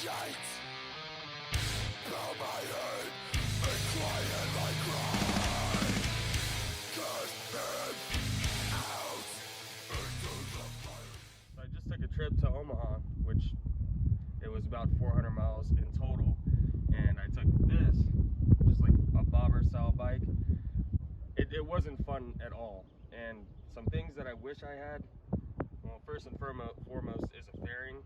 gates. Bow my head and quiet my cry. Get him out into the fire. So I just took a trip to Omaha, which it was about 400 miles in total, and I took this, just like a bobber style bike. It wasn't fun at all, and some things that I wish I had, well, first and foremost is a fairing,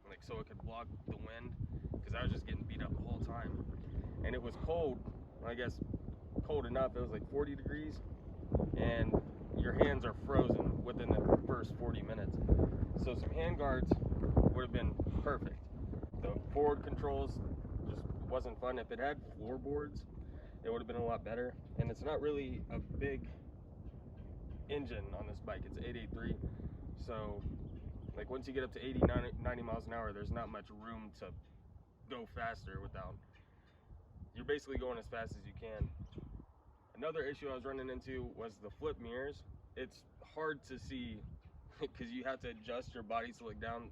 like so it could block the wind, because I was just getting beat up the whole time. And it was cold, I guess cold enough, it was like 40 degrees, and your hands are frozen within the first 40 minutes. So some hand guards would have been perfect. The forward controls just wasn't fun. If it had floorboards, it would have been a lot better. And it's not really a big engine on this bike. It's 883. So like once you get up to 80, 90 miles an hour, there's not much room to go faster without, you're basically going as fast as you can. Another issue I was running into was the flip mirrors. It's hard to see because you have to adjust your body to look down.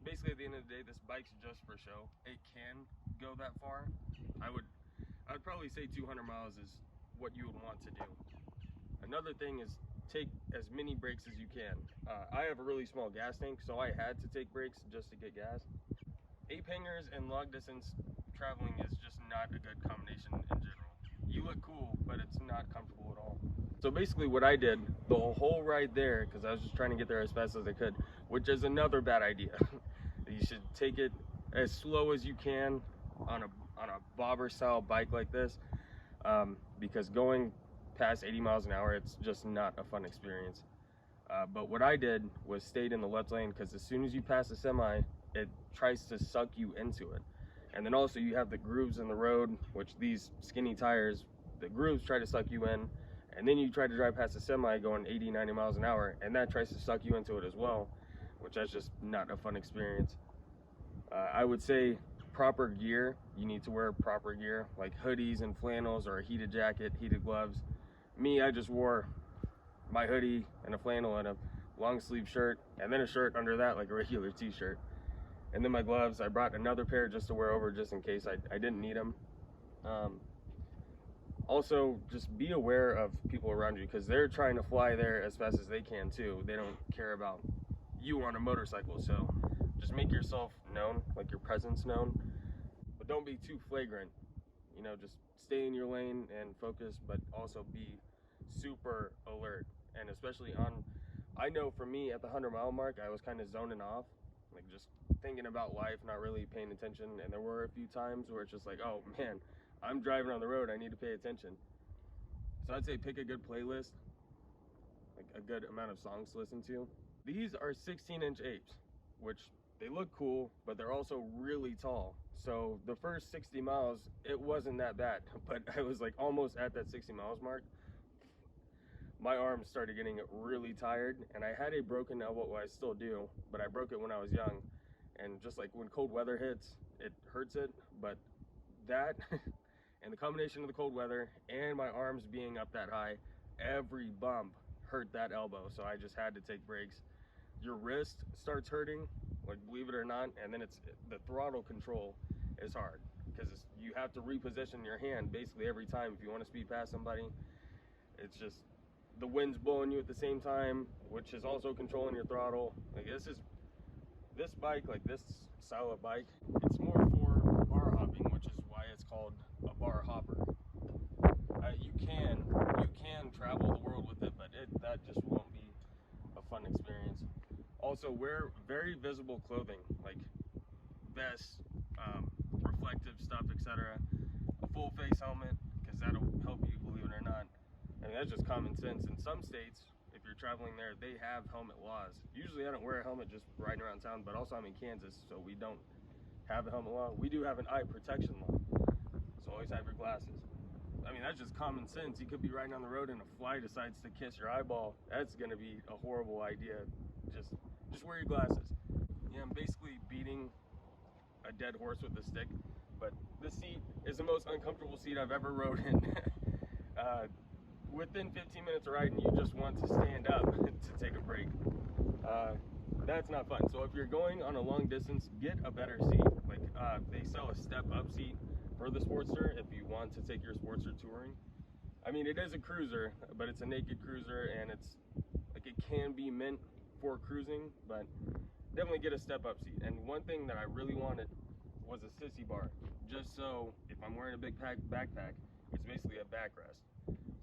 Basically at the end of the day, this bike's just for show. It can go that far. I'd probably say 200 miles is what you would want to do. Another thing is take as many breaks as you can. I have a really small gas tank, so I had to take breaks just to get gas. Ape hangers and long distance traveling is just not a good combination in general. You look cool, but it's not comfortable at all. So basically what I did the whole ride there, because I was just trying to get there as fast as I could, which is another bad idea. You should take it as slow as you can on a bobber style bike like this, because going past 80 miles an hour, it's just not a fun experience. But what I did was stayed in the left lane, because as soon as you pass a semi, it tries to suck you into it. And then also you have the grooves in the road, which these skinny tires, the grooves try to suck you in, and then you try to drive past a semi going 80, 90 miles an hour, and that tries to suck you into it as well, which is just not a fun experience. I would say proper gear, you need to wear proper gear, like hoodies and flannels, or a heated jacket, heated gloves. Me, I just wore my hoodie and a flannel and a long sleeve shirt, and then a shirt under that, like a regular t-shirt. And then my gloves, I brought another pair just to wear over, just in case I didn't need them. Also, just be aware of people around you, because they're trying to fly there as fast as they can too. They don't care about you on a motorcycle, so just make yourself known, like your presence known, but don't be too flagrant. You know, just stay in your lane and focus, but also be super alert. And especially I know for me at the 100-mile mark, I was kind of zoning off, like just thinking about life, not really paying attention. And there were a few times where it's just like, oh man, I'm driving on the road, I need to pay attention. So I'd say pick a good playlist, like a good amount of songs to listen to. These are 16-inch apes, which they look cool, but they're also really tall. So the first 60 miles, it wasn't that bad, but I was like almost at that 60 miles mark. My arms started getting really tired, and I had a broken elbow. Well, I still do, but I broke it when I was young. And just like when cold weather hits, it hurts it. But that and the combination of the cold weather and my arms being up that high, every bump hurt that elbow. So I just had to take breaks. Your wrist starts hurting, like believe it or not, and then it's the throttle control is hard, because you have to reposition your hand basically every time if you want to speed past somebody. It's just the wind's blowing you at the same time, which is also controlling your throttle. Like this bike, like this style of bike, it's more for bar hopping, which is why it's called a bar hopper. You can travel the world with it, but that just won't be a fun experience. Also, wear very visible clothing, like vests, reflective stuff, etc. A full face helmet, because that'll help you, believe it or not. I mean, that's just common sense. In some states, if you're traveling there, they have helmet laws. Usually I don't wear a helmet just riding around town, but also I'm in Kansas, so we don't have a helmet law. We do have an eye protection law, so always have your glasses. I mean, that's just common sense. You could be riding on the road and a fly decides to kiss your eyeball. That's gonna be a horrible idea. Just wear your glasses. Yeah, I'm basically beating a dead horse with a stick, but this seat is the most uncomfortable seat I've ever rode in. Within 15 minutes of riding, you just want to stand up to take a break. that's not fun. So if you're going on a long distance, get a better seat. Like they sell a step up seat for the Sportster if you want to take your Sportster touring. I mean, it is a cruiser, but it's a naked cruiser, and it's like it can be meant for cruising, but definitely get a step up seat. And one thing that I really wanted was a sissy bar, just so if I'm wearing a big backpack, it's basically a backrest.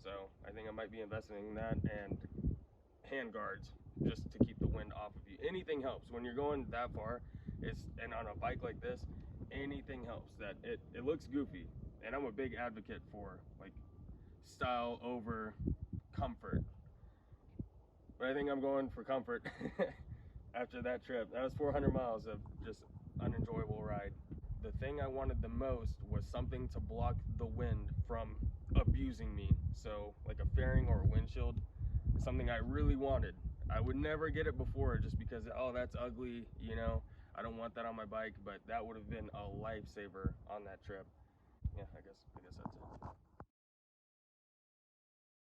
So I think I might be investing in that, and hand guards just to keep the wind off of you. Anything helps when you're going that far. And on a bike like this, anything helps. That it looks goofy, and I'm a big advocate for like style over comfort. But I think I'm going for comfort after that trip. That was 400 miles of just unenjoyable ride. The thing I wanted the most was something to block the wind from abusing me. So like a fairing or a windshield is something I really wanted. I would never get it before just because, oh, that's ugly, you know, I don't want that on my bike, but that would have been a lifesaver on that trip. Yeah, I guess that's it.